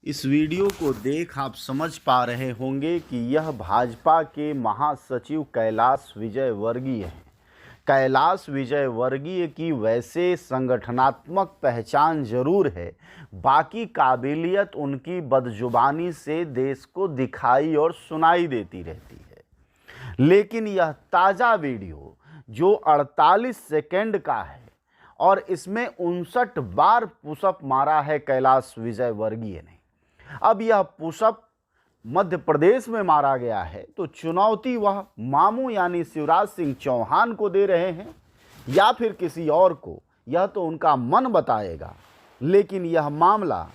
इस वीडियो को देख आप समझ पा रहे होंगे कि यह भाजपा के महासचिव कैलाश विजयवर्गीय हैं। कैलाश विजयवर्गीय की वैसे संगठनात्मक पहचान ज़रूर है, बाकी काबिलियत उनकी बदजुबानी से देश को दिखाई और सुनाई देती रहती है। लेकिन यह ताज़ा वीडियो जो 48 सेकंड का है और इसमें 59 बार पुशअप मारा है कैलाश विजयवर्गीय ने। अब यह पुशअप मध्य प्रदेश में मारा गया है, तो चुनौती वह मामू यानी शिवराज सिंह चौहान को दे रहे हैं या फिर किसी और को, यह तो उनका मन बताएगा। लेकिन यह मामला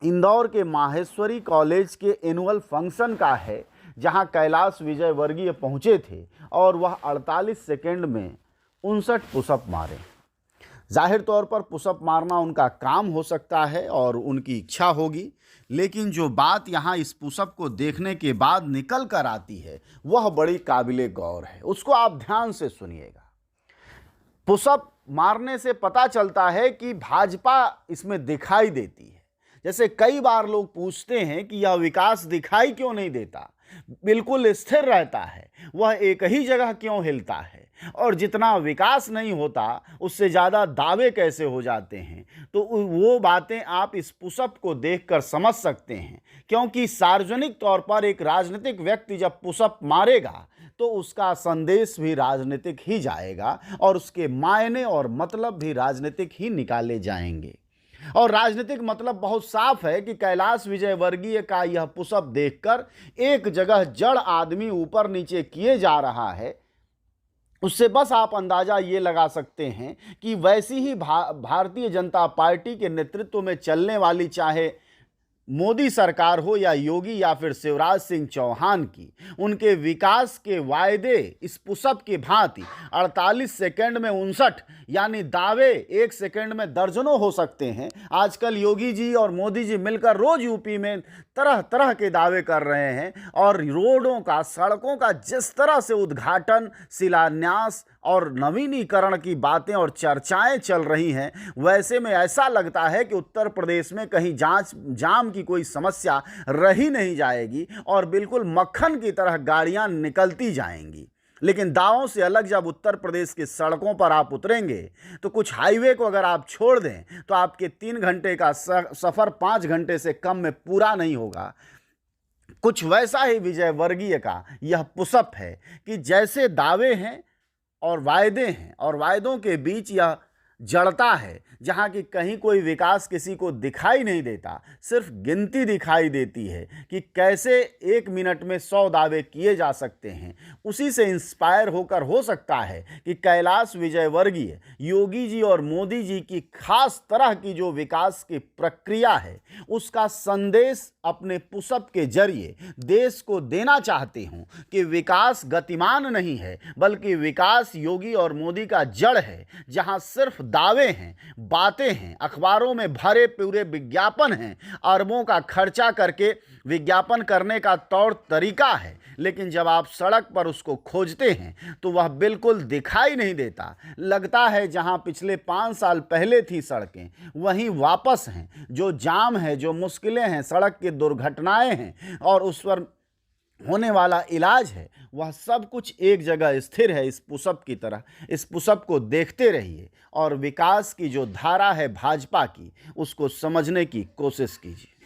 इंदौर के माहेश्वरी कॉलेज के एनुअल फंक्शन का है, जहां कैलाश विजयवर्गीय पहुंचे थे और वह 48 सेकंड में 59 पुशअप मारे। जाहिर तौर पर पुशअप मारना उनका काम हो सकता है और उनकी इच्छा होगी, लेकिन जो बात यहाँ इस पुशअप को देखने के बाद निकल कर आती है वह बड़ी काबिले गौर है। उसको आप ध्यान से सुनिएगा। पुशअप मारने से पता चलता है कि भाजपा इसमें दिखाई देती है। जैसे कई बार लोग पूछते हैं कि यह विकास दिखाई क्यों नहीं देता, बिल्कुल स्थिर रहता है, वह एक ही जगह क्यों हिलता है, और जितना विकास नहीं होता उससे ज़्यादा दावे कैसे हो जाते हैं। तो वो बातें आप इस पुशअप को देखकर समझ सकते हैं, क्योंकि सार्वजनिक तौर पर एक राजनीतिक व्यक्ति जब पुशअप मारेगा तो उसका संदेश भी राजनीतिक ही जाएगा और उसके मायने और मतलब भी राजनीतिक ही निकाले जाएंगे। और राजनीतिक मतलब बहुत साफ है कि कैलाश विजयवर्गीय का यह पुशअप देखकर एक जगह जड़ आदमी ऊपर नीचे किए जा रहा है, उससे बस आप अंदाज़ा ये लगा सकते हैं कि वैसी ही भारतीय जनता पार्टी के नेतृत्व में चलने वाली, चाहे मोदी सरकार हो या योगी या फिर शिवराज सिंह चौहान की, उनके विकास के वायदे इस पुशअप की भांति 48 सेकंड में 59 यानी दावे 1 सेकंड में दर्जनों हो सकते हैं। आजकल योगी जी और मोदी जी मिलकर रोज यूपी में तरह तरह के दावे कर रहे हैं और रोडों का, सड़कों का जिस तरह से उद्घाटन, शिलान्यास और नवीनीकरण की बातें और चर्चाएं चल रही हैं, वैसे में ऐसा लगता है कि उत्तर प्रदेश में कहीं जाम की कोई समस्या रही नहीं जाएगी और बिल्कुल मक्खन की तरह गाड़ियां निकलती जाएंगी। लेकिन दावों से अलग जब उत्तर प्रदेश की सड़कों पर आप उतरेंगे तो कुछ हाईवे को अगर आप छोड़ दें तो आपके 3 घंटे का सफ़र 5 घंटे से कम में पूरा नहीं होगा। कुछ वैसा ही विजयवर्गीय का यह पुशअप है कि जैसे दावे हैं और वायदे हैं और वायदों के बीच यह जड़ता है, जहाँ की कहीं कोई विकास किसी को दिखाई नहीं देता, सिर्फ गिनती दिखाई देती है कि कैसे 1 मिनट में 100 दावे किए जा सकते हैं। उसी से इंस्पायर होकर हो सकता है कि कैलाश विजयवर्गीय योगी जी और मोदी जी की खास तरह की जो विकास की प्रक्रिया है उसका संदेश अपने पुशअप के जरिए देश को देना चाहते हूँ कि विकास गतिमान नहीं है, बल्कि विकास योगी और मोदी का जड़ है, जहाँ सिर्फ दावे हैं, बातें हैं, अखबारों में भरे पूरे विज्ञापन हैं, अरबों का खर्चा करके विज्ञापन करने का तौर तरीका है, लेकिन जब आप सड़क पर उसको खोजते हैं तो वह बिल्कुल दिखाई नहीं देता। लगता है जहां पिछले 5 साल पहले थी सड़कें वहीं वापस हैं। जो जाम है, जो मुश्किलें हैं, सड़क की दुर्घटनाएं हैं और उस पर होने वाला इलाज है, वह सब कुछ एक जगह स्थिर है। इस पुशअप की तरह इस पुशअप को देखते रहिए और विकास की जो धारा है भाजपा की, उसको समझने की कोशिश कीजिए।